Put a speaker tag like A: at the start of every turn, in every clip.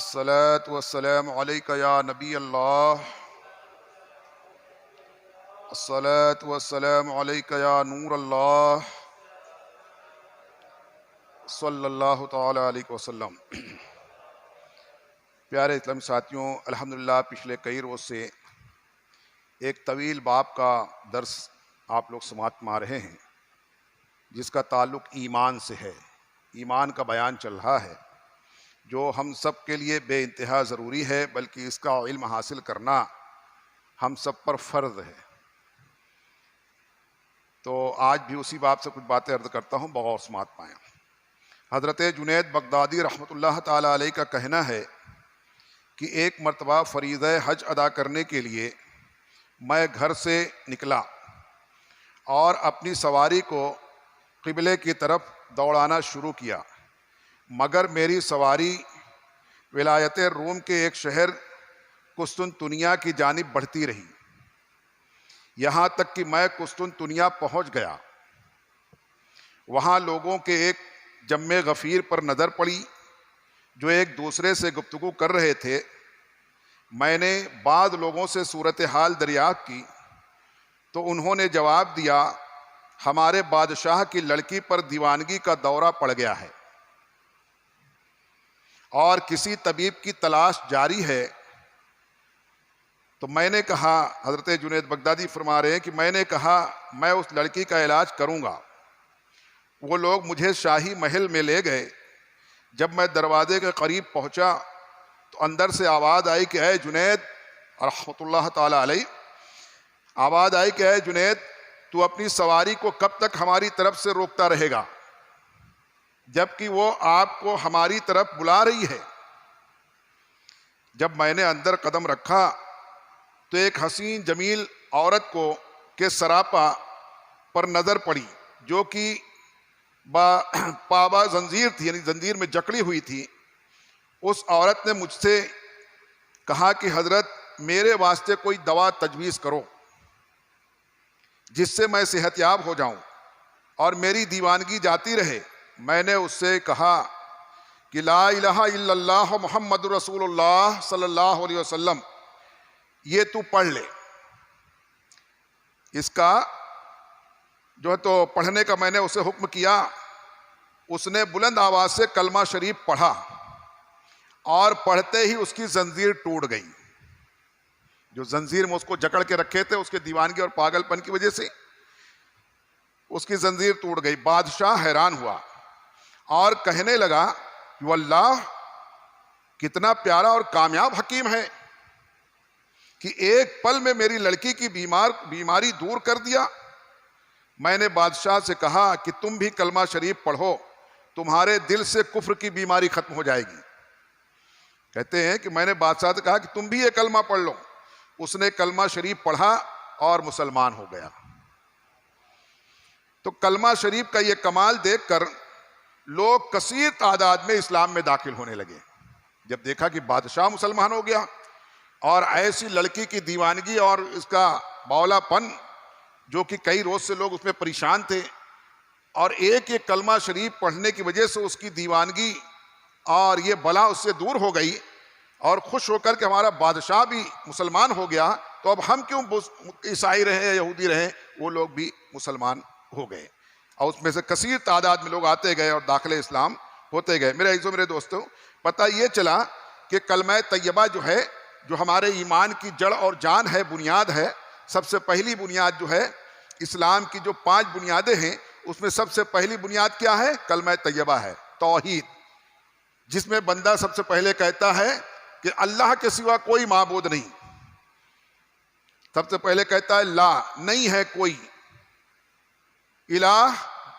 A: अस्सलातु वस्सलामु अलैका या नबी अल्लाह, अस्सलातु वस्सलामु अलैका या नूर अल्लाह, सल्लल्लाहु तआला अलैहि वसल्लम। प्यारे इस्लामी साथियों, अल्हम्दुलिल्लाह पिछले कई रोज़ से एक तवील बाब का दर्स आप लोग समाअत में आ रहे हैं, जिसका ताल्लुक़ ईमान से है। ईमान का बयान चल रहा है, जो हम सब के लिए बेइंतहा ज़रूरी है, बल्कि इसका इल्म हासिल करना हम सब पर फ़र्ज़ है। तो आज भी उसी बाब से कुछ बातें अर्ज़ करता हूँ, बग़ौर समाअत पाएँ। हज़रत जुनैद बगदादी रहमतुल्लाह ताला अलैह का कहना है कि एक मरतबा फ़रीज़ा हज अदा करने के लिए मैं घर से निकला और अपनी सवारी को क़िबले की तरफ दौड़ाना शुरू किया, मगर मेरी सवारी विलायत रूम के एक शहर कुस्तुनतुनिया की जानिब बढ़ती रही, यहाँ तक कि मैं कुस्तुनतुनिया पहुँच गया। वहाँ लोगों के एक जम्मे गफ़ीर पर नज़र पड़ी, जो एक दूसरे से गुफ्तगू कर रहे थे। मैंने बाद लोगों से सूरत हाल दरियाफ़्त की तो उन्होंने जवाब दिया, हमारे बादशाह की लड़की पर दीवानगी का दौरा पड़ गया है और किसी तबीब की तलाश जारी है। तो मैंने कहा, हज़रत जुनैद बगदादी फरमा रहे हैं कि मैंने कहा मैं उस लड़की का इलाज करूँगा। वो लोग मुझे शाही महल में ले गए। जब मैं दरवाजे के करीब पहुँचा तो अंदर से आवाज़ आई कि ऐ जुनैद रहमतुल्लाह ताला अलैह, आवाज़ आई कि ऐ जुनैद, तू अपनी सवारी को कब तक हमारी तरफ से रोकता रहेगा, जबकि वो आपको हमारी तरफ बुला रही है। जब मैंने अंदर कदम रखा तो एक हसीन जमील औरत को के सरापा पर नज़र पड़ी, जो कि पाबा जंजीर थी, यानी जंजीर में जकड़ी हुई थी। उस औरत ने मुझसे कहा कि हज़रत, मेरे वास्ते कोई दवा तजवीज़ करो जिससे मैं सेहतयाब हो जाऊं और मेरी दीवानगी जाती रहे। मैंने उससे कहा कि ला इलाहा इल्लल्लाह मुहम्मदुर रसूलुल्लाह सल्लल्लाहु अलैहि वसल्लम, ये तू पढ़ ले। इसका जो है तो पढ़ने का मैंने उसे हुक्म किया। उसने बुलंद आवाज़ से कलमा शरीफ पढ़ा और पढ़ते ही उसकी जंजीर टूट गई। जो जंजीर में उसको जकड़ के रखे थे, उसके दीवानगी और पागलपन की वजह से उसकी जंजीर टूट गई। बादशाह हैरान हुआ और कहने लगा, वल्लाह, कितना प्यारा और कामयाब हकीम है कि एक पल में मेरी लड़की की बीमारी दूर कर दिया। मैंने बादशाह से कहा कि तुम भी कलमा शरीफ पढ़ो, तुम्हारे दिल से कुफ्र की बीमारी खत्म हो जाएगी। कहते हैं कि मैंने बादशाह से कहा कि तुम भी ये कलमा पढ़ लो। उसने कलमा शरीफ पढ़ा और मुसलमान हो गया। तो कलमा शरीफ का ये कमाल देखकर लोग कसीर तादाद में इस्लाम में दाखिल होने लगे। जब देखा कि बादशाह मुसलमान हो गया और ऐसी लड़की की दीवानगी और इसका बौलापन, जो कि कई रोज से लोग उसमें परेशान थे, और एक एक कलमा शरीफ पढ़ने की वजह से उसकी दीवानगी और ये बला उससे दूर हो गई और खुश होकर के हमारा बादशाह भी मुसलमान हो गया, तो अब हम क्यों ईसाई रहे या यहूदी रहे, वो लोग भी मुसलमान हो गए और उसमें से कसीर तादाद में लोग आते गए और दाखिले इस्लाम होते गए। मेरे अज़ीज़ों, मेरे दोस्तों, पता ये चला कि कलमा तैयबा जो है, जो हमारे ईमान की जड़ और जान है, बुनियाद है। सबसे पहली बुनियाद जो है, इस्लाम की जो 5 बुनियादें हैं, उसमें सबसे पहली बुनियाद क्या है? कलमा तैयबा है, तौहीद, जिसमें बंदा सबसे पहले कहता है कि अल्लाह के सिवा कोई माबूद नहीं। सबसे पहले कहता है ला, नहीं है कोई इलाह,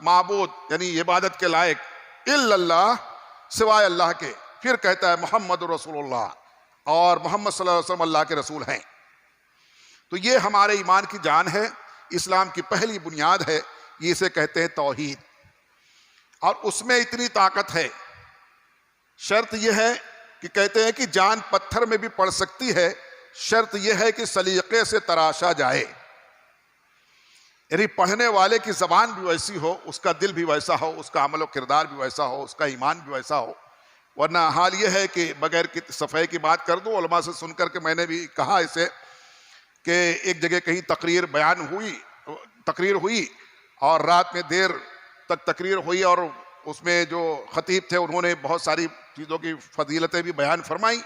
A: माबूद यानी इबादत के लायक, इल्लल्लाह, सिवाय अल्लाह के। फिर कहता है मोहम्मद रसूलुल्लाह, और मोहम्मद सल्लल्लाहु अलैहि वसल्लम अल्लाह के रसूल हैं। तो ये हमारे ईमान की जान है, इस्लाम की पहली बुनियाद है, ये इसे कहते हैं तौहीद। और उसमें इतनी ताकत है, शर्त यह है कि कहते हैं कि जान पत्थर में भी पड़ सकती है, शर्त यह है कि सलीके से तराशा जाए, यानी पढ़ने वाले की जबान भी वैसी हो, उसका दिल भी वैसा हो, उसका अमल और किरदार भी वैसा हो, उसका ईमान भी वैसा हो वरना हाल ये है कि बगैर की सफ़ाई की बात कर दूं, उलमा से सुन करके मैंने भी कहा इसे कि एक जगह कहीं तकरीर हुई और रात में देर तक तकरीर हुई और उसमें जो खतीब थे उन्होंने बहुत सारी चीज़ों की फजीलतें भी बयान फरमाई।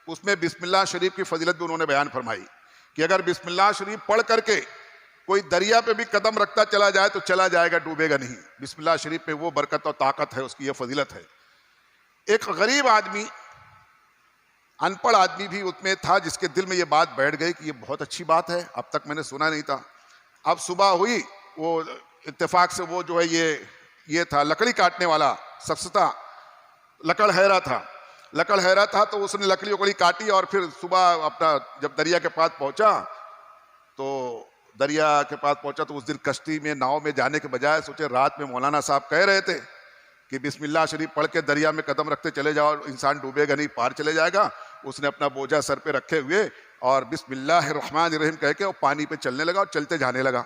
A: उसमें बिस्मिल्लाह शरीफ की फजीलत भी उन्होंने बयान फरमाई कि अगर बिस्मिल्लाह शरीफ पढ़ करके कोई दरिया पे भी कदम रखता चला जाए तो चला जाएगा, डूबेगा नहीं। बिस्मिल्लाह शरीफ पे वो बरकत और ताकत है, उसकी ये फजीलत है। एक गरीब आदमी, अनपढ़ आदमी भी उसमें था जिसके दिल में ये बात बैठ गई कि ये बहुत अच्छी बात है, अब तक मैंने सुना नहीं था। अब सुबह हुई, वो इत्तेफाक से वो जो है ये था लकड़ी काटने वाला शख्स था, लकड़हैरा था, तो उसने लकड़ी उकड़ी काटी और फिर सुबह अपना जब दरिया के पास पहुंचा तो उस दिन कश्ती में नाव में जाने के बजाय सोचे रात में मौलाना साहब कह रहे थे कि बिस्मिल्लाह शरीफ पढ़ के दरिया में कदम रखते चले जाओ, इंसान डूबेगा नहीं, पार चले जाएगा। उसने अपना बोझा सर पे रखे हुए और बिस्मिल्लाहिर्रहमानिर्रहीम कह के वो पानी पे चलने लगा और चलते जाने लगा।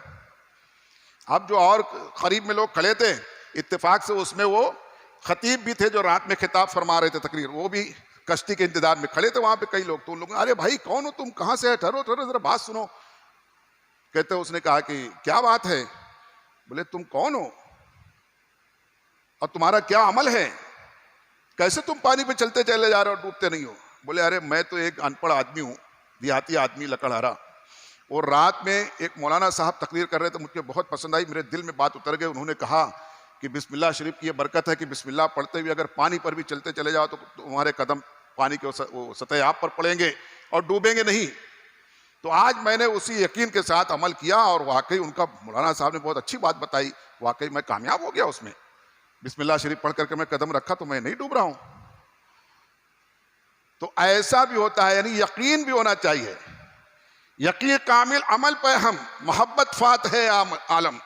A: अब जो और करीब में लोग खड़े थे, इत्तेफाक से उसमें वो खतीब भी थे जो रात में खिताब फरमा रहे थे तकरीर, वो भी कश्ती के इंतजार में खड़े थे वहां पे कई लोग। तो उन लोगों, अरे भाई कौन हो तुम, कहां से है, ठहरो जरा बात सुनो। कहते उसने कहा कि क्या बात है? बोले तुम कौन हो और तुम्हारा क्या अमल है, कैसे तुम पानी पे चलते चले जा रहे हो, डूबते नहीं हो? बोले अरे मैं तो एक अनपढ़ आदमी हूँ, देहाती आदमी, लकड़हारा। और रात में एक मौलाना साहब तकरीर कर रहे थे, मुझे बहुत पसंद आई, मेरे दिल में बात उतर गई। उन्होंने कहा कि बिस्मिल्लाह शरीफ की ये बरकत है कि बिस्मिल्लाह पढ़ते हुए अगर पानी पर भी चलते चले जाओ तो तुम्हारे कदम पानी के सतह आप पर पड़ेंगे और डूबेंगे नहीं। तो आज मैंने उसी यकीन के साथ अमल किया और वाकई उनका, मौलाना साहब ने बहुत अच्छी बात बताई, वाकई मैं कामयाब हो गया उसमें। बिस्मिल्लाह शरीफ पढ़ करके मैं कदम रखा तो मैं नहीं डूब रहा हूं। तो ऐसा भी होता है, यानी यकीन भी होना चाहिए। यकीन कामिल अमल पे हम मोहब्बत फात है आलम,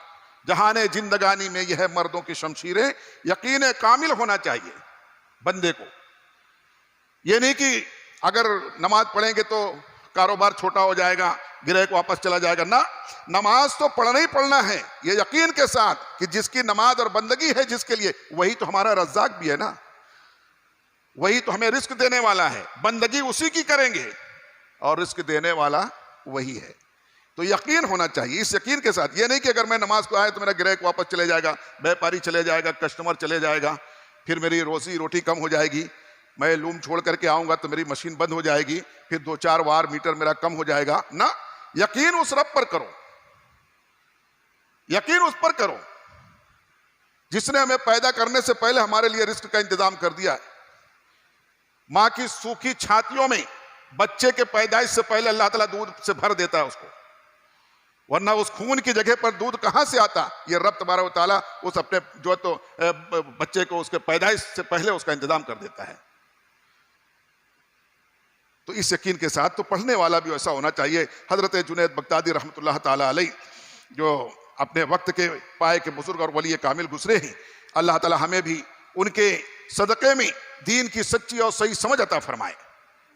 A: जहाने जिंदगानी में यह मर्दों की शमशीरें, यकीन कामिल होना चाहिए बंदे को। ये नहीं कि अगर नमाज पढ़ेंगे तो कारोबार छोटा हो जाएगा, गिराक वापस चला जाएगा ना। नमाज तो पढ़ना ही पढ़ना है, ये यकीन के साथ कि जिसकी नमाज और बंदगी है जिसके लिए, वही तो हमारा रज़्ज़ाक भी है ना, वही तो हमें रिस्क देने वाला है। बंदगी उसी की करेंगे और रिस्क देने वाला वही है। तो यकीन होना चाहिए, इस यकीन के साथ। ये नहीं कि अगर मैं नमाज को आया तो मेरा गिराक वापस चले जाएगा, व्यापारी चले जाएगा, कस्टमर चले जाएगा, फिर मेरी रोजी रोटी कम हो जाएगी, मैं लूम छोड़ करके आऊंगा तो मेरी मशीन बंद हो जाएगी, फिर 2-4 वार मीटर मेरा कम हो जाएगा ना। यकीन उस रब पर करो, यकीन उस पर करो जिसने हमें पैदा करने से पहले हमारे लिए रिस्क का इंतजाम कर दिया है। मां की सूखी छातियों में बच्चे के पैदाइश से पहले अल्लाह ताला दूध से भर देता है उसको, वरना उस खून की जगह पर दूध कहां से आता? ये रब तबारक व तआला उस अपने जो तो बच्चे को उसके पैदाइश से पहले उसका इंतजाम कर देता है। तो इस यकीन के साथ तो पढ़ने वाला भी ऐसा होना चाहिए। हजरत जुनैद बगदादी रहमतुल्लाह ताला अलैह जो अपने वक्त के पाए के बुजुर्ग और वली कामिल गुजरे हैं, अल्लाह ताला हमें भी उनके सदक़े में दीन की सच्ची और सही समझ अता फरमाए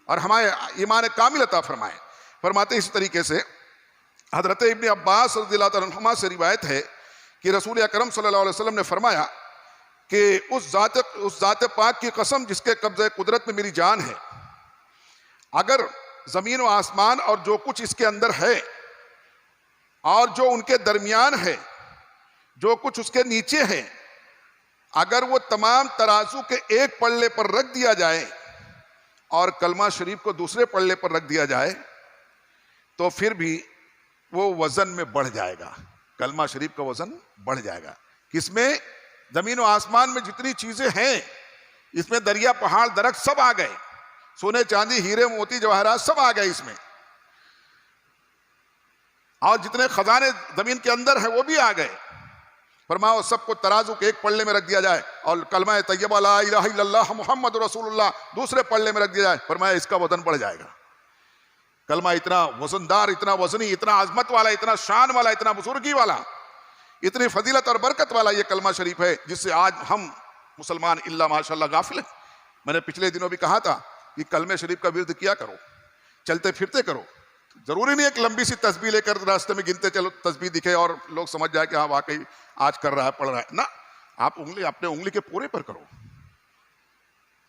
A: और हमारे ईमान कामिल अता फरमाए। फरमाते इस तरीके से हजरत इब्न अब्बास रज़ियल्लाहु अन्हुमा से रिवायत है कि रसूल अकरम सल्लल्लाहु अलैहि वसल्लम ने फरमाया कि उस ज़ात पाक की कसम जिसके कब्ज़े कुदरत में मेरी जान है, अगर जमीन व आसमान और जो कुछ इसके अंदर है और जो उनके दरमियान है, जो कुछ उसके नीचे है, अगर वो तमाम तराजू के एक पल्ले पर रख दिया जाए और कलमा शरीफ को दूसरे पल्ले पर रख दिया जाए तो फिर भी वो वजन में बढ़ जाएगा। कलमा शरीफ का वजन बढ़ जाएगा। किसमें? जमीन व आसमान में जितनी चीजें हैं, इसमें दरिया पहाड़ दरख्त सब आ गए, सोने चांदी हीरे मोती जवाहरात सब आ गए इसमें, और जितने खजाने जमीन के अंदर है वो भी आ गए। फरमाओ सबको तराजू के एक पल्ले में रख दिया जाए और कलमा तैयबा ला इलाहा इल्लल्लाह मुहम्मद रसूलुल्लाह दूसरे पल्ले में रख दिया जाए, फरमाया इसका वजन बढ़ जाएगा। कलमा इतना वजनदार, इतना वजनी, इतना आजमत वाला, इतना शान वाला, इतना बुजुर्गी वाला, इतनी फजीलत और बरकत वाला ये कलमा शरीफ है जिससे आज हम मुसलमान इल्ला माशाअल्लाह गाफिल हैं। मैंने पिछले दिनों भी कहा था कि कलमे शरीफ का विर्द किया करो, चलते फिरते करो। जरूरी नहीं है कि लंबी सी तस्बीह लेकर रास्ते में गिनते चलो, तस्बीह दिखे और लोग समझ जाए कि हाँ वाकई आज कर रहा है, पढ़ रहा है ना। आप अपने उंगली के पूरे पर करो।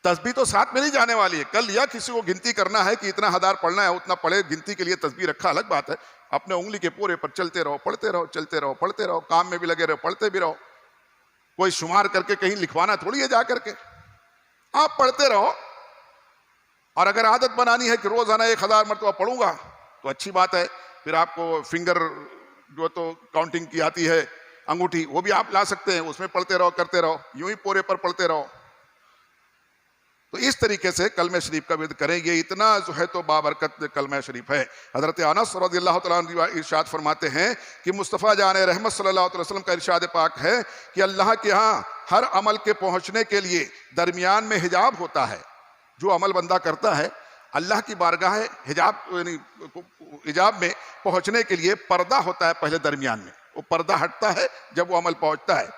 A: तस्बीह तो साथ में नहीं जाने वाली है। कल या किसी को गिनती करना है कि इतना हजार पढ़ना है, उतना पढ़े, गिनती के लिए तस्बीह रखा अलग बात है। अपने उंगली के पूरे पर चलते रहो, पढ़ते रहो, चलते रहो, पढ़ते रहो, काम में भी लगे रहो, पढ़ते भी रहो। कोई शुमार करके कहीं लिखवाना थोड़ी है जा करके, आप पढ़ते रहो। और अगर आदत बनानी है कि रोजाना 1000 मरतबा पढ़ूंगा तो अच्छी बात है। फिर आपको फिंगर जो तो काउंटिंग की आती है, अंगूठी, वो भी आप ला सकते हैं, उसमें पढ़ते रहो, करते रहो, यूं ही पूरे पर पढ़ते रहो। तो इस तरीके से कलमे शरीफ का विद करें। ये इतना जो है तो बाबरकत कलमा शरीफ है। हजरत अनस रज़ियल्लाहु तआला अन्हु इरशाद फरमाते हैं कि मुस्तफ़ा जान रहमत सल्लल्लाहु अलैहि वसल्लम का इरशाद पाक है कि अल्लाह के यहाँ हर अमल के पहुंचने के लिए दरमियान में हिजाब होता है। जो अमल बंदा करता है, अल्लाह की बारगाह हिजाब में पहुंचने के लिए पर्दा होता है पहले दरमियान में, वो पर्दा हटता है जब वो अमल पहुंचता है।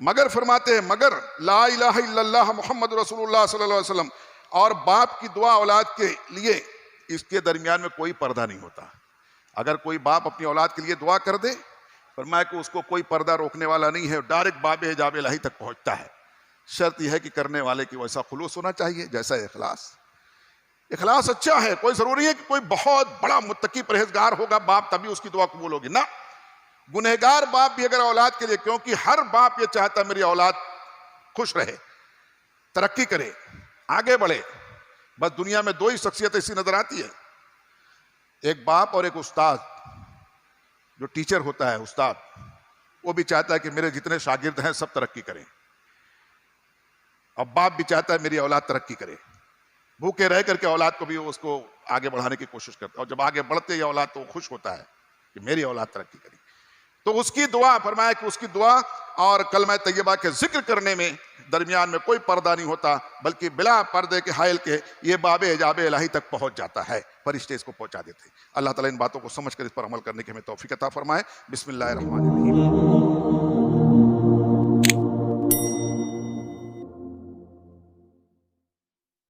A: मगर फरमाते हैं, मगर ला इलाहा इल्लल्लाह मुहम्मद रसूलुल्लाह सल्लल्लाहु अलैहि वसल्लम और बाप की दुआ औलाद के लिए, इसके दरमियान में कोई पर्दा नहीं होता। अगर कोई बाप अपनी औलाद के लिए दुआ कर दे, फरमाया कि उसको कोई पर्दा रोकने वाला नहीं है, डायरेक्ट बाब हिजाब इलाही तक पहुंचता है। शर्त यह है कि करने वाले की वैसा खुलूस होना चाहिए, जैसा इखलास। इखलास अच्छा है, कोई जरूरी है कि कोई बहुत बड़ा मुत्तकी परहेजगार होगा बाप तभी उसकी दुआ कबूल होगी ना। गुनहगार बाप भी अगर औलाद के लिए, क्योंकि हर बाप ये चाहता मेरी औलाद खुश रहे, तरक्की करे, आगे बढ़े। बस दुनिया में 2 ही शख्सियत ऐसी नजर आती है, एक बाप और एक उस्ताद। जो टीचर होता है, उस्ताद, वो भी चाहता है कि मेरे जितने शागिर्द हैं सब तरक्की करें, और बाप भी चाहता है मेरी औलाद तरक्की करे। भूखे रह करके औलाद को भी उसको आगे बढ़ाने की कोशिश करता है, और जब आगे बढ़ते ही औलाद तो खुश होता है कि मेरी औलाद तरक्की करे। तो उसकी दुआ, फरमाया कि उसकी दुआ और कलमा तैयबा के जिक्र करने में दरमियान में कोई पर्दा नहीं होता, बल्कि बिला पर्दे के हायल के ये बाबे हिजाब इलाही तक पहुंच जाता है। फरिश्ते इसको पहुंचा देते हैं। अल्लाह ताला इन बातों को समझकर इस पर अमल करने की हमें तौफीक अता फरमाए। बिस्मिल्लाहिर्रहमानिर्रहीम।